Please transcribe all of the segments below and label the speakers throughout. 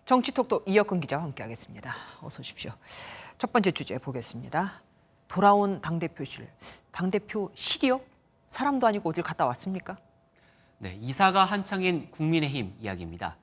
Speaker 1: 정치톡톡 이혁근 기자와 함께하겠습니다. 어서 오십시오. 첫 번째 주제 보겠습니다. 돌아온 당대표실. 당대표실이요? 사람도 아니고 어딜 갔다 왔습니까?
Speaker 2: 네, 이사가 한창인 국민의힘 이야기입니다.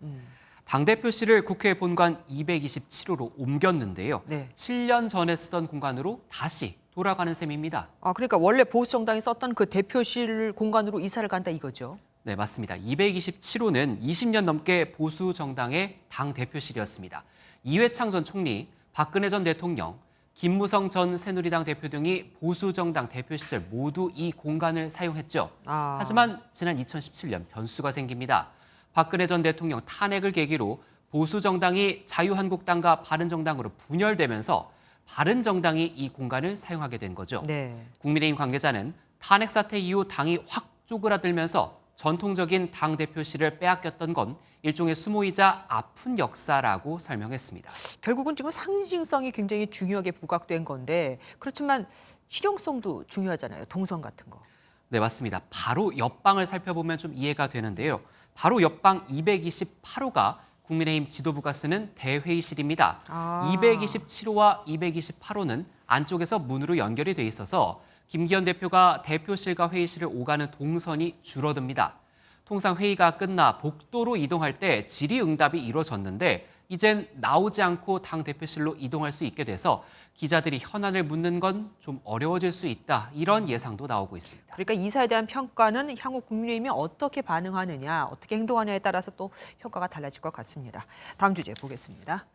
Speaker 2: 당대표실을 국회 본관 227호로 옮겼는데요.
Speaker 1: 네.
Speaker 2: 7년 전에 쓰던 공간으로 다시 돌아가는 셈입니다.
Speaker 1: 그러니까 원래 보수정당이 썼던 그 대표실 공간으로 이사를 간다 이거죠?
Speaker 2: 네, 맞습니다. 227호는 20년 넘게 보수 정당의 당 대표실이었습니다. 이회창 전 총리, 박근혜 전 대통령, 김무성 전 새누리당 대표 등이 보수 정당 대표 시절 모두 이 공간을 사용했죠. 하지만 지난 2017년 변수가 생깁니다. 박근혜 전 대통령 탄핵을 계기로 보수 정당이 자유한국당과 바른정당으로 분열되면서 바른정당이 이 공간을 사용하게 된 거죠.
Speaker 1: 네.
Speaker 2: 국민의힘 관계자는 탄핵 사태 이후 당이 확 쪼그라들면서 전통적인 당대표실을 빼앗겼던 건 일종의 수모이자 아픈 역사라고 설명했습니다.
Speaker 1: 결국은 지금 상징성이 굉장히 중요하게 부각된 건데 그렇지만 실용성도 중요하잖아요. 동선 같은 거.
Speaker 2: 네, 맞습니다. 바로 옆방을 살펴보면 좀 이해가 되는데요. 바로 옆방 228호가 국민의힘 지도부가 쓰는 대회의실입니다. 227호와 228호는 안쪽에서 문으로 연결이 돼 있어서 김기현 대표가 대표실과 회의실을 오가는 동선이 줄어듭니다. 통상 회의가 끝나 복도로 이동할 때 질의응답이 이루어졌는데 이젠 나오지 않고 당 대표실로 이동할 수 있게 돼서 기자들이 현안을 묻는 건 좀 어려워질 수 있다. 이런 예상도 나오고 있습니다.
Speaker 1: 그러니까 이사에 대한 평가는 향후 국민의힘이 어떻게 반응하느냐, 어떻게 행동하느냐에 따라서 또 평가가 달라질 것 같습니다. 다음 주제 보겠습니다.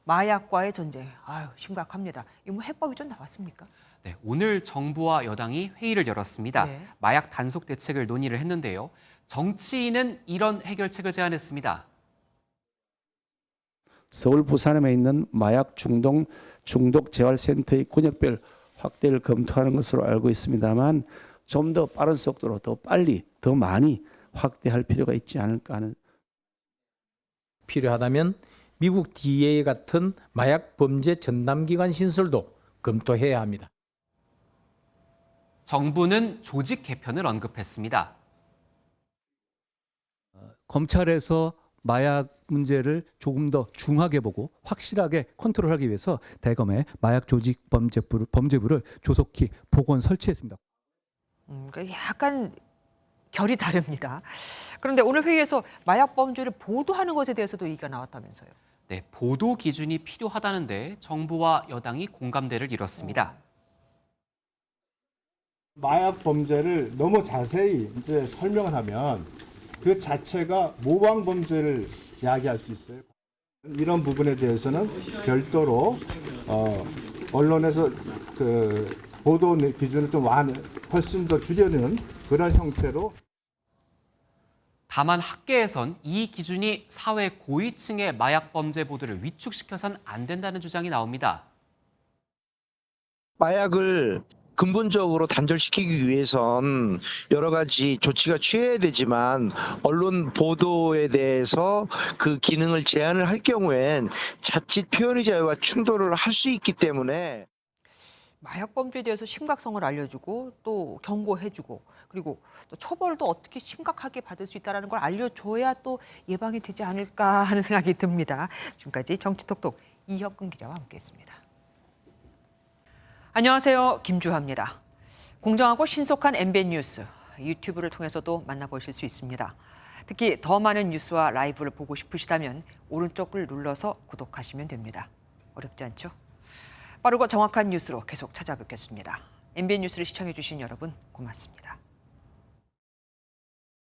Speaker 1: 마약과의 전쟁. 심각합니다. 이 뭐 해법이 좀 나왔습니까?
Speaker 2: 네, 오늘 정부와 여당이 회의를 열었습니다.
Speaker 1: 네.
Speaker 2: 마약 단속 대책을 논의를 했는데요. 정치인은 이런 해결책을 제안했습니다.
Speaker 3: 서울 부산에 있는 마약 중독 재활센터의 권역별 확대를 검토하는 것으로 알고 있습니다만 좀 더 빠른 속도로 더 빨리 더 많이 확대할 필요가 있지 않을까 하는.
Speaker 4: 필요하다면 미국 DEA 같은 마약 범죄 전담기관 신설도 검토해야 합니다.
Speaker 2: 정부는 조직 개편을 언급했습니다.
Speaker 5: 검찰에서 마약 문제를 조금 더 중하게 보고 확실하게 컨트롤하기 위해서 대검의 마약 조직 범죄부를 조속히 복원 설치했습니다.
Speaker 1: 그러니까 약간 결이 다릅니다. 그런데 오늘 회의에서 마약 범죄를 보도하는 것에 대해서도 얘기가 나왔다면서요.
Speaker 2: 네, 보도 기준이 필요하다는데 정부와 여당이 공감대를 이뤘습니다.
Speaker 6: 마약 범죄를 너무 자세히 이제 설명을 하면 그 자체가 모방 범죄를 야기할 수 있어요. 이런 부분에 대해서는 별도로 언론에서 그 보도 기준을 좀 훨씬 더 줄여는 그런 형태로.
Speaker 2: 다만 학계에선 이 기준이 사회 고위층의 마약 범죄 보도를 위축시켜선 안 된다는 주장이 나옵니다.
Speaker 7: 마약을 근본적으로 단절시키기 위해선 여러 가지 조치가 취해야 되지만 언론 보도에 대해서 그 기능을 제한을 할 경우엔 자칫 표현의 자유와 충돌을 할 수 있기 때문에
Speaker 1: 마약 범죄에 대해서 심각성을 알려주고 또 경고해주고 그리고 또 처벌도 어떻게 심각하게 받을 수 있다는 걸 알려줘야 또 예방이 되지 않을까 하는 생각이 듭니다. 지금까지 정치톡톡 이혁근 기자와 함께했습니다. 안녕하세요. 김주하입니다. 공정하고 신속한 MBN 뉴스 유튜브를 통해서도 만나보실 수 있습니다. 특히 더 많은 뉴스와 라이브를 보고 싶으시다면 오른쪽을 눌러서 구독하시면 됩니다. 어렵지 않죠? 빠르고 정확한 뉴스로 계속 찾아뵙겠습니다. MBN 뉴스를 시청해 주신 여러분 고맙습니다.